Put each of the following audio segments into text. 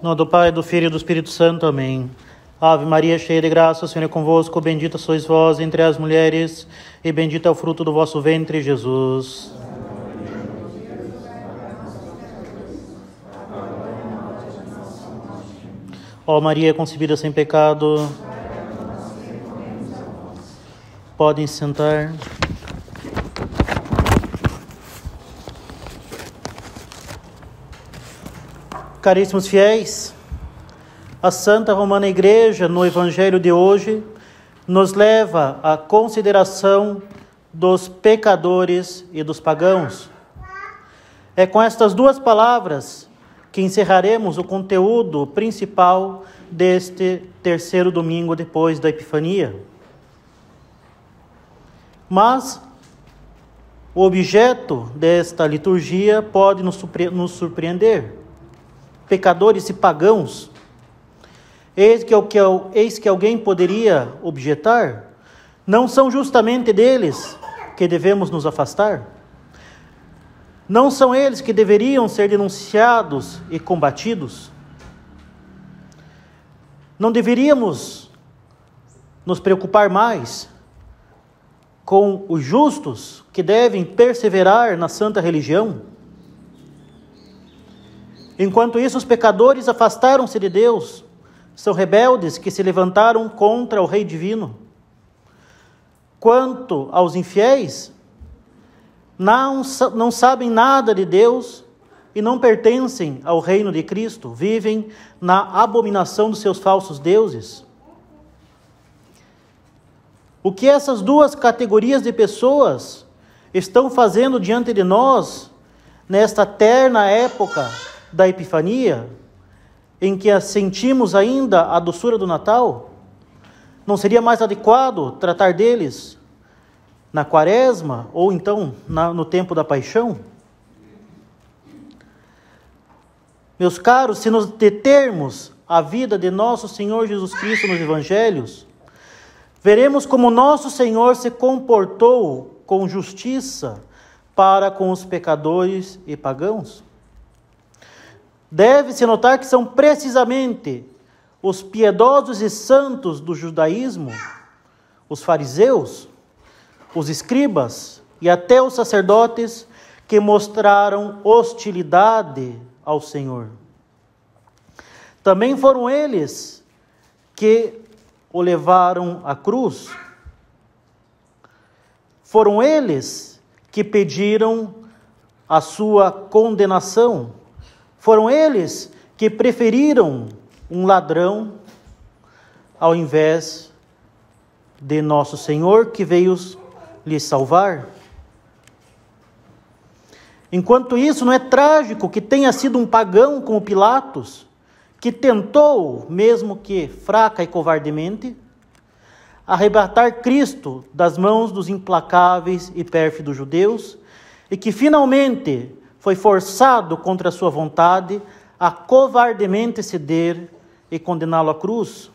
nome do Pai, do Filho e do Espírito Santo. Amém. Ave Maria, cheia de graça, o Senhor é convosco. Bendita sois vós entre as mulheres, e bendito é o fruto do vosso ventre, Jesus. Ó Maria, concebida sem pecado, podem sentar. Caríssimos fiéis, a Santa Romana Igreja, no Evangelho de hoje, nos leva à consideração dos pecadores e dos pagãos. É com estas duas palavras que encerraremos o conteúdo principal deste terceiro domingo depois da Epifania. Mas o objeto desta liturgia pode nos surpreender. Pecadores e pagãos. Eis que alguém poderia objetar: não são justamente deles que devemos nos afastar? Não são eles que deveriam ser denunciados e combatidos? Não deveríamos nos preocupar mais com os justos que devem perseverar na santa religião? Enquanto isso, os pecadores afastaram-se de Deus, são rebeldes que se levantaram contra o Rei Divino. Quanto aos infiéis, não sabem nada de Deus e não pertencem ao reino de Cristo, vivem na abominação dos seus falsos deuses. O que essas duas categorias de pessoas estão fazendo diante de nós nesta terna época da Epifania, em que sentimos ainda a doçura do Natal? Não seria mais adequado tratar deles na Quaresma ou então no tempo da Paixão? Meus caros, se nos determos a vida de nosso Senhor Jesus Cristo nos Evangelhos, veremos como nosso Senhor se comportou com justiça para com os pecadores e pagãos. Deve-se notar que são precisamente os piedosos e santos do judaísmo, os fariseus, os escribas e até os sacerdotes que mostraram hostilidade ao Senhor. Também foram eles que o levaram à cruz. Foram eles que pediram a sua condenação. Foram eles que preferiram um ladrão ao invés de nosso Senhor, que veio lhes salvar. Enquanto isso, não é trágico que tenha sido um pagão como Pilatos, que tentou, mesmo que fraca e covardemente, arrebatar Cristo das mãos dos implacáveis e pérfidos judeus, e que finalmente foi forçado contra a sua vontade a covardemente ceder e condená-lo à cruz.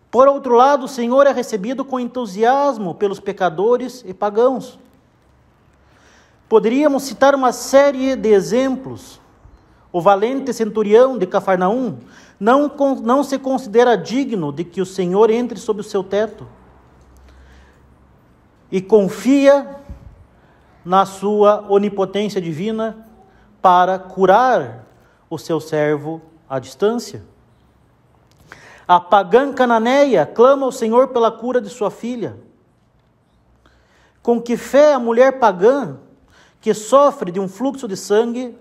Por outro lado, o Senhor é recebido com entusiasmo pelos pecadores e pagãos. Poderíamos citar uma série de exemplos. O valente centurião de Cafarnaum não se considera digno de que o Senhor entre sob o seu teto e confia na sua onipotência divina para curar o seu servo à distância. A pagã cananeia clama ao Senhor pela cura de sua filha. Com que fé a mulher pagã, que sofre de um fluxo de sangue,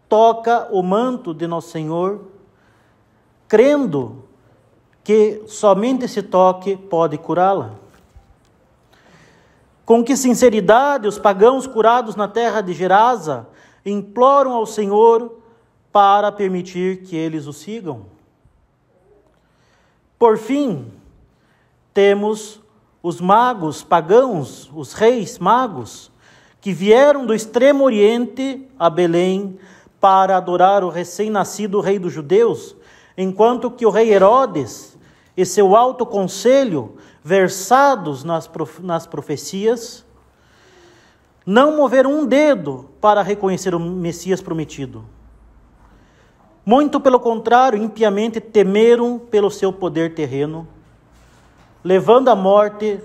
toca o manto de nosso Senhor, crendo que somente esse toque pode curá-la. Com que sinceridade os pagãos curados na terra de Gerasa imploram ao Senhor para permitir que eles o sigam. Por fim, temos os magos pagãos, os reis magos, que vieram do extremo oriente a Belém para adorar o recém-nascido rei dos judeus, enquanto que o rei Herodes e seu alto conselho, versados nas profecias, não moveram um dedo para reconhecer o Messias prometido. Muito pelo contrário, impiamente temeram pelo seu poder terreno, levando à morte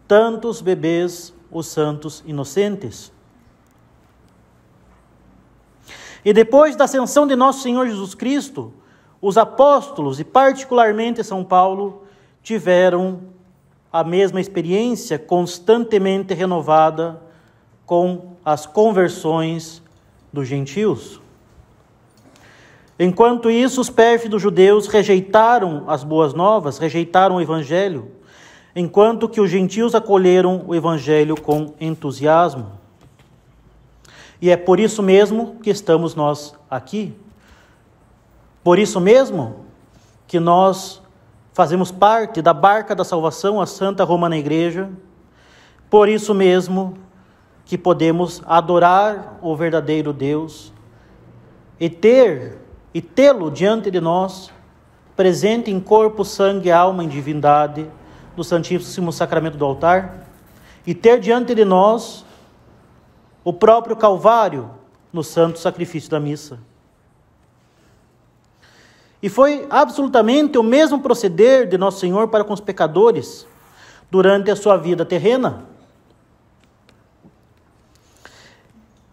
tantos bebês, os santos inocentes. E depois da ascensão de nosso Senhor Jesus Cristo, os apóstolos, e particularmente São Paulo, tiveram a mesma experiência constantemente renovada com as conversões dos gentios. Enquanto isso, os pérfidos judeus rejeitaram as boas novas, rejeitaram o evangelho, enquanto que os gentios acolheram o evangelho com entusiasmo. E é por isso mesmo que estamos nós aqui. Por isso mesmo que nós fazemos parte da barca da salvação, a Santa Romana Igreja. Por isso mesmo que podemos adorar o verdadeiro Deus e tê-lo diante de nós, presente em corpo, sangue, alma e divindade, no Santíssimo Sacramento do altar, e ter diante de nós o próprio Calvário no santo sacrifício da missa. E foi absolutamente o mesmo proceder de Nosso Senhor para com os pecadores durante a sua vida terrena.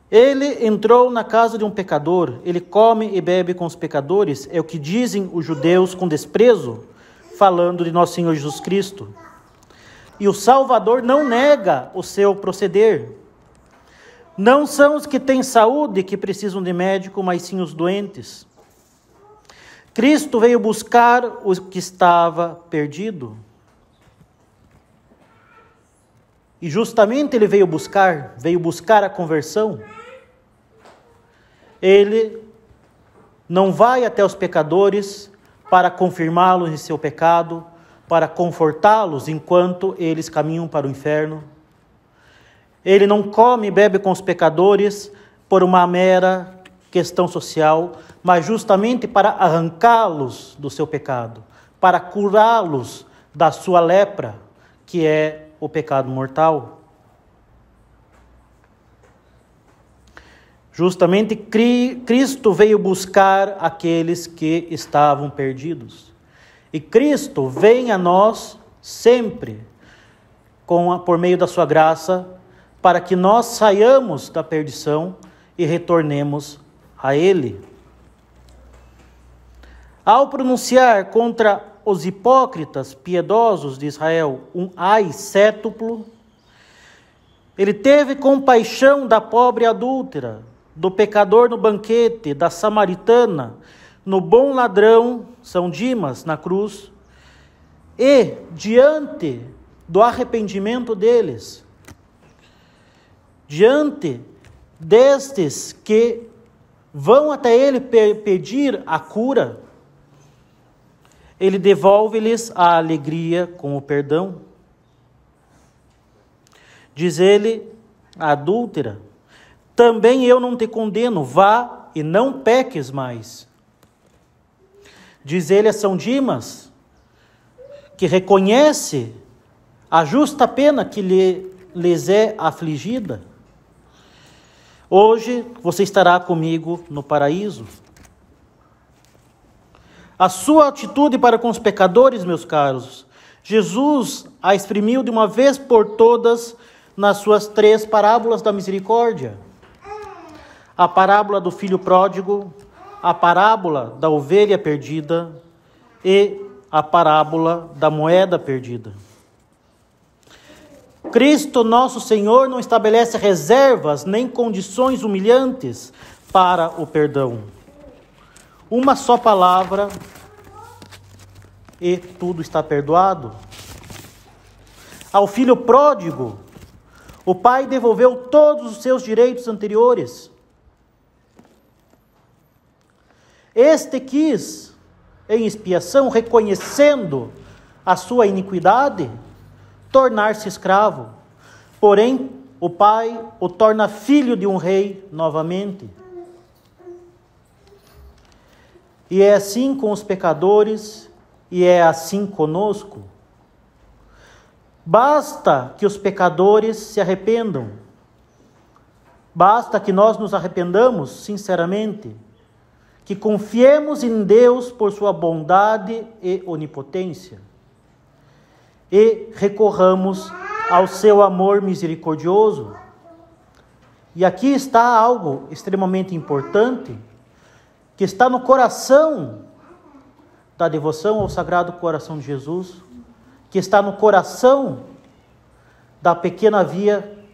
Ele entrou na casa de um pecador, ele come e bebe com os pecadores, é o que dizem os judeus com desprezo, falando de Nosso Senhor Jesus Cristo. E o Salvador não nega o seu proceder. Não são os que têm saúde que precisam de médico, mas sim os doentes. Cristo veio buscar o que estava perdido. E justamente ele veio buscar a conversão. Ele não vai até os pecadores para confirmá-los em seu pecado, para confortá-los enquanto eles caminham para o inferno. Ele não come e bebe com os pecadores por uma mera questão social, mas justamente para arrancá-los do seu pecado, para curá-los da sua lepra, que é o pecado mortal. Justamente Cristo veio buscar aqueles que estavam perdidos. E Cristo vem a nós sempre, por meio da sua graça, para que nós saiamos da perdição e retornemos a Ele. Ao pronunciar contra os hipócritas piedosos de Israel um ai cétuplo, ele teve compaixão da pobre adúltera, do pecador no banquete, da samaritana, no bom ladrão, São Dimas, na cruz, e, diante do arrependimento deles, diante destes que vão até ele pedir a cura, ele devolve-lhes a alegria com o perdão. Diz ele, a adúltera, também eu não te condeno, vá e não peques mais. Diz ele a São Dimas, que reconhece a justa pena que lhes é afligida. Hoje você estará comigo no paraíso. A sua atitude para com os pecadores, meus caros, Jesus a exprimiu de uma vez por todas nas suas 3 parábolas da misericórdia. A parábola do filho pródigo, a parábola da ovelha perdida e a parábola da moeda perdida. Cristo, nosso Senhor, não estabelece reservas nem condições humilhantes para o perdão. Uma só palavra e tudo está perdoado. Ao filho pródigo, o pai devolveu todos os seus direitos anteriores. Este quis, em expiação, reconhecendo a sua iniquidade, tornar-se escravo. Porém, o pai o torna filho de um rei novamente. E é assim com os pecadores, e é assim conosco. Basta que os pecadores se arrependam. Basta que nós nos arrependamos sinceramente, que confiemos em Deus por sua bondade e onipotência e recorramos ao seu amor misericordioso. E aqui está algo extremamente importante, que está no coração da devoção ao Sagrado Coração de Jesus, que está no coração da pequena via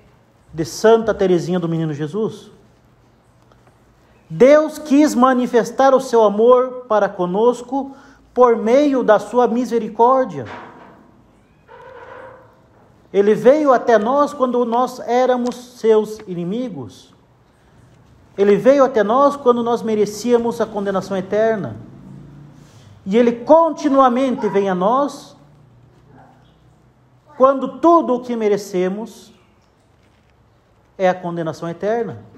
de Santa Teresinha do Menino Jesus. Deus quis manifestar o seu amor para conosco por meio da sua misericórdia. Ele veio até nós quando nós éramos seus inimigos. Ele veio até nós quando nós merecíamos a condenação eterna. E Ele continuamente vem a nós quando tudo o que merecemos é a condenação eterna.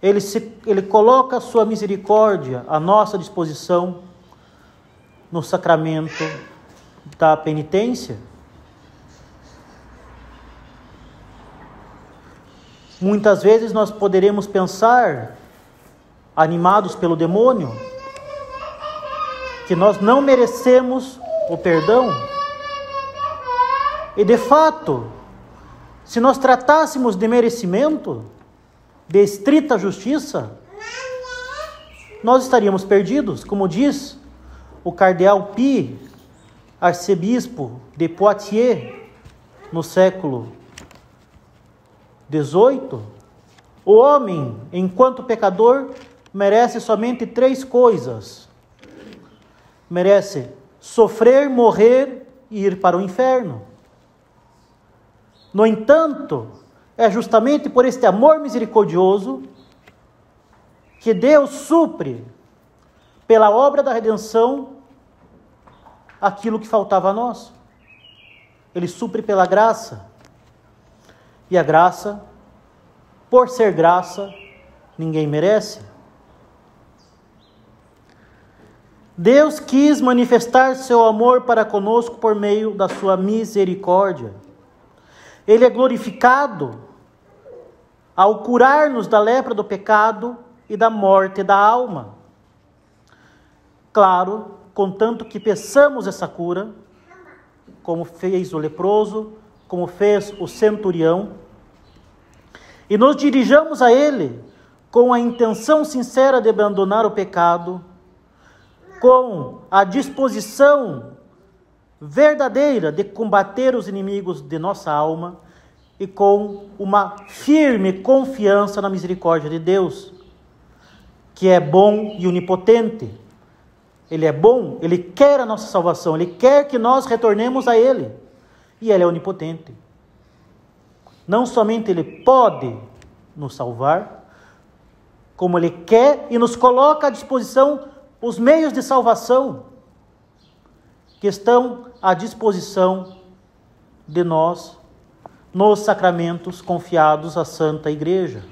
Ele coloca a sua misericórdia à nossa disposição no sacramento da penitência. Muitas vezes nós poderemos pensar, animados pelo demônio, que nós não merecemos o perdão. E de fato, se nós tratássemos de merecimento, de estrita justiça, nós estaríamos perdidos, como diz o cardeal Pie, arcebispo de Poitiers, no século XVIII. O homem, enquanto pecador, merece somente 3 coisas: merece sofrer, morrer e ir para o inferno. No entanto, é justamente por este amor misericordioso que Deus supre, pela obra da redenção, aquilo que faltava a nós. Ele supre pela graça. E a graça, por ser graça, ninguém merece. Deus quis manifestar seu amor para conosco por meio da sua misericórdia. Ele é glorificado ao curar-nos da lepra do pecado e da morte da alma. Claro, contanto que peçamos essa cura, como fez o leproso, como fez o centurião, e nos dirijamos a Ele com a intenção sincera de abandonar o pecado, com a disposição verdadeira de combater os inimigos de nossa alma e com uma firme confiança na misericórdia de Deus, que é bom e onipotente. Ele é bom, Ele quer a nossa salvação, Ele quer que nós retornemos a Ele, e Ele é onipotente. Não somente Ele pode nos salvar, como Ele quer e nos coloca à disposição os meios de salvação que estão à disposição de nós nos sacramentos confiados à Santa Igreja.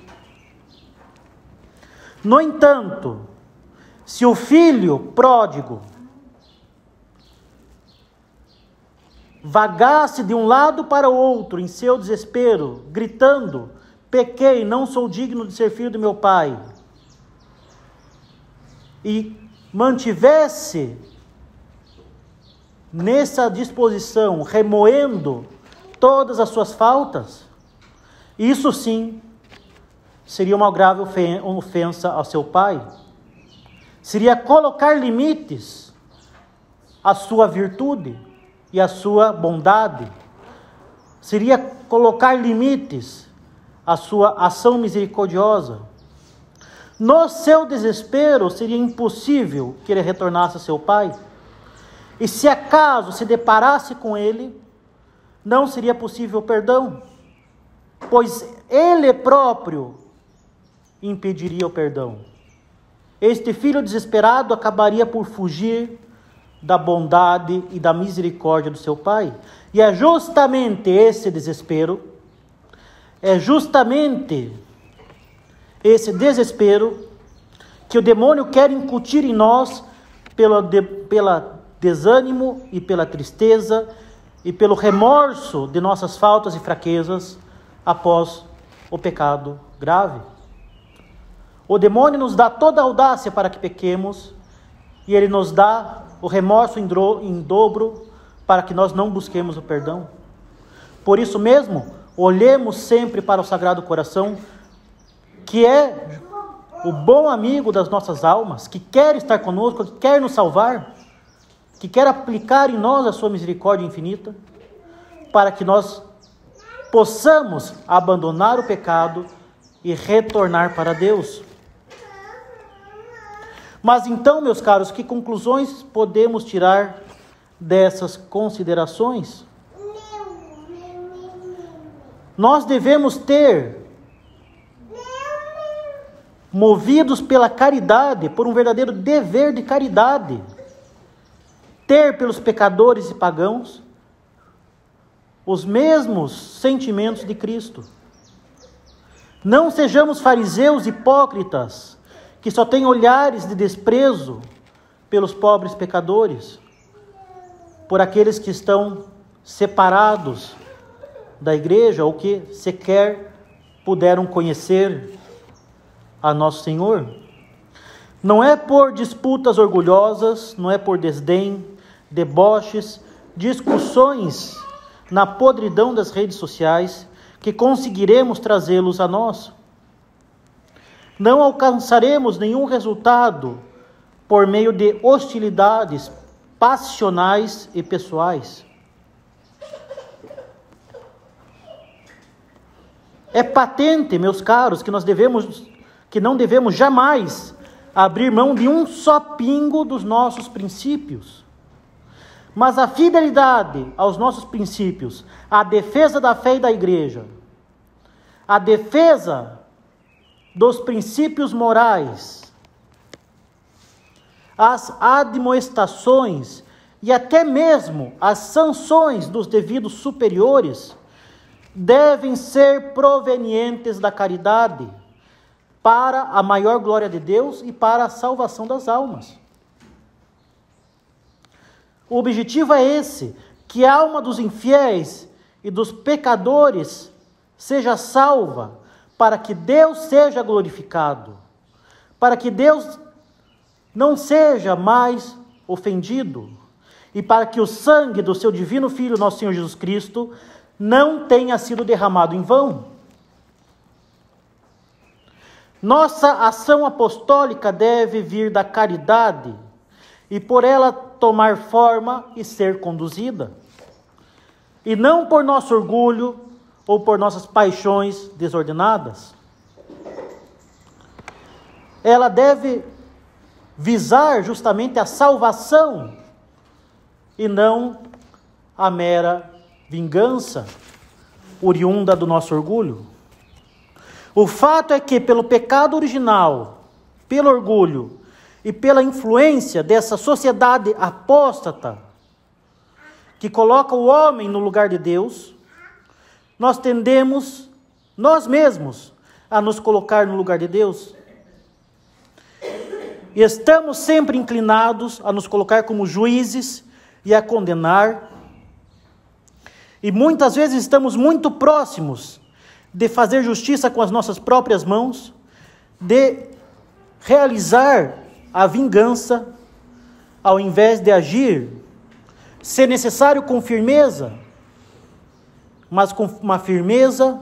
No entanto, se o filho pródigo vagasse de um lado para o outro em seu desespero, gritando: pequei, não sou digno de ser filho do meu pai, e mantivesse nessa disposição, remoendo todas as suas faltas, isso sim seria uma grave ofensa ao seu pai. Seria colocar limites à sua virtude e à sua bondade. Seria colocar limites à sua ação misericordiosa. No seu desespero, seria impossível que ele retornasse a seu pai. E se acaso se deparasse com ele, não seria possível perdão, pois ele próprio impediria o perdão. Este filho desesperado acabaria por fugir da bondade e da misericórdia do seu pai. E é justamente esse desespero, que o demônio quer incutir em nós pela desânimo e pela tristeza e pelo remorso de nossas faltas e fraquezas após o pecado grave. O demônio nos dá toda a audácia para que pequemos, e ele nos dá o remorso em dobro para que nós não busquemos o perdão. Por isso mesmo, olhemos sempre para o Sagrado Coração, que é o bom amigo das nossas almas, que quer estar conosco, que quer nos salvar, que quer aplicar em nós a sua misericórdia infinita, para que nós possamos abandonar o pecado e retornar para Deus. Mas então, meus caros, que conclusões podemos tirar dessas considerações? Nós devemos ter, movidos pela caridade, por um verdadeiro dever de caridade, ter pelos pecadores e pagãos os mesmos sentimentos de Cristo. Não sejamos fariseus hipócritas, que só têm olhares de desprezo pelos pobres pecadores, por aqueles que estão separados da igreja ou que sequer puderam conhecer a Nosso Senhor. Não é por disputas orgulhosas, não é por desdém, deboches, discussões na podridão das redes sociais que conseguiremos trazê-los a nós. Não alcançaremos nenhum resultado por meio de hostilidades passionais e pessoais. É patente, meus caros, que não devemos jamais abrir mão de um só pingo dos nossos princípios. Mas a fidelidade aos nossos princípios, a defesa da fé e da igreja, a defesa dos princípios morais, as admoestações e até mesmo as sanções dos devidos superiores devem ser provenientes da caridade para a maior glória de Deus e para a salvação das almas. O objetivo é esse, que a alma dos infiéis e dos pecadores seja salva, para que Deus seja glorificado, para que Deus não seja mais ofendido, e para que o sangue do seu divino Filho, nosso Senhor Jesus Cristo, não tenha sido derramado em vão. Nossa ação apostólica deve vir da caridade, e por ela tomar forma e ser conduzida, e não por nosso orgulho ou por nossas paixões desordenadas. Ela deve visar justamente a salvação e não a mera vingança oriunda do nosso orgulho. O fato é que pelo pecado original, pelo orgulho e pela influência dessa sociedade apóstata, que coloca o homem no lugar de Deus, nós tendemos, nós mesmos, a nos colocar no lugar de Deus. E estamos sempre inclinados a nos colocar como juízes e a condenar. E muitas vezes estamos muito próximos de fazer justiça com as nossas próprias mãos, de realizar a vingança, ao invés de agir, se necessário com firmeza, mas com uma firmeza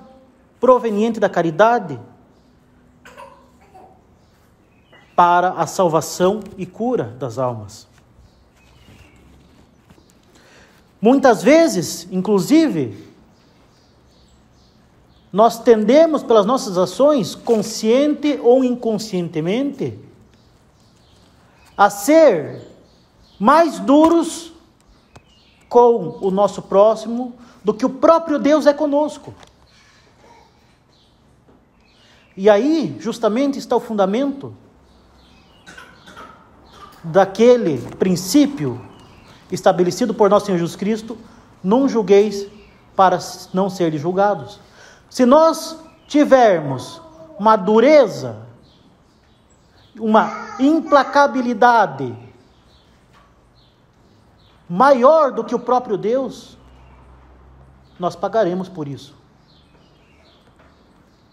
proveniente da caridade, para a salvação e cura das almas. Muitas vezes, inclusive, nós tendemos pelas nossas ações, consciente ou inconscientemente, a ser mais duros com o nosso próximo do que o próprio Deus é conosco. E aí, justamente, está o fundamento daquele princípio estabelecido por nosso Senhor Jesus Cristo: não julgueis para não serem julgados. Se nós tivermos uma dureza, uma implacabilidade maior do que o próprio Deus, nós pagaremos por isso.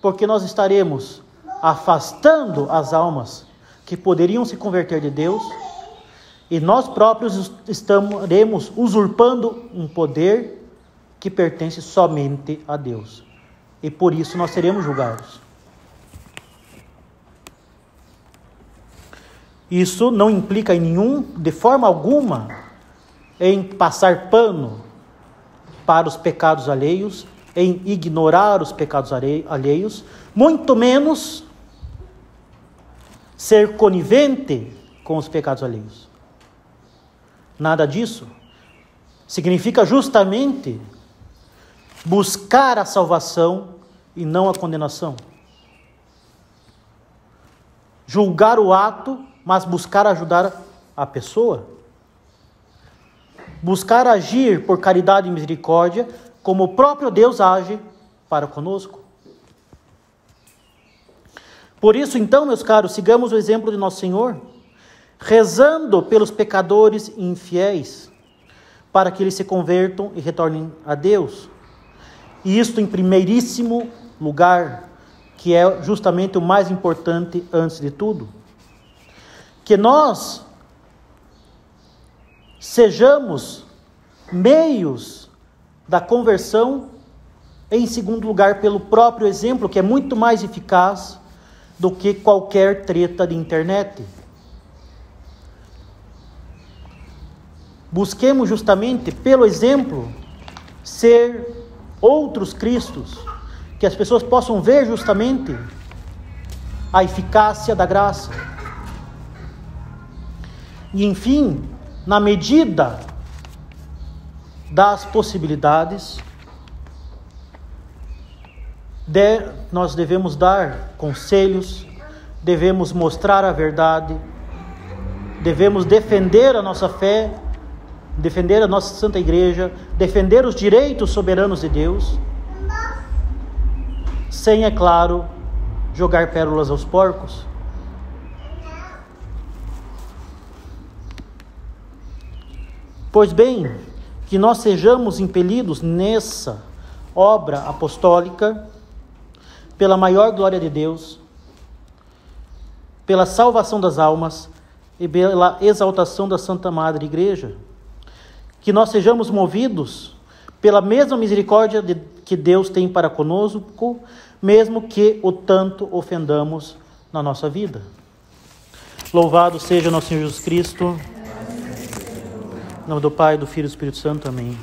Porque nós estaremos afastando as almas que poderiam se converter de Deus, e nós próprios estaremos usurpando um poder que pertence somente a Deus. E por isso nós seremos julgados. Isso não implica de forma alguma, em passar pano para os pecados alheios, em ignorar os pecados alheios, muito menos ser conivente com os pecados alheios. Nada disso. Significa justamente buscar a salvação e não a condenação. Julgar o ato, mas buscar ajudar a pessoa. Buscar agir por caridade e misericórdia, como o próprio Deus age para conosco. Por isso, então, meus caros, sigamos o exemplo de Nosso Senhor, rezando pelos pecadores e infiéis, para que eles se convertam e retornem a Deus. E isto em primeiríssimo lugar, que é justamente o mais importante antes de tudo. Que nós sejamos meios da conversão, em segundo lugar, pelo próprio exemplo, que é muito mais eficaz do que qualquer treta de internet. Busquemos justamente, pelo exemplo, ser outros Cristos, que as pessoas possam ver justamente a eficácia da graça. E, enfim, na medida das possibilidades, nós devemos dar conselhos, devemos mostrar a verdade, devemos defender a nossa fé, defender a nossa Santa Igreja, defender os direitos soberanos de Deus, sem, é claro, jogar pérolas aos porcos. Pois bem, que nós sejamos impelidos nessa obra apostólica, pela maior glória de Deus, pela salvação das almas e pela exaltação da Santa Madre Igreja. Que nós sejamos movidos pela mesma misericórdia que Deus tem para conosco, mesmo que o tanto ofendamos na nossa vida. Louvado seja nosso Senhor Jesus Cristo. Em nome do Pai, do Filho e do Espírito Santo. Amém.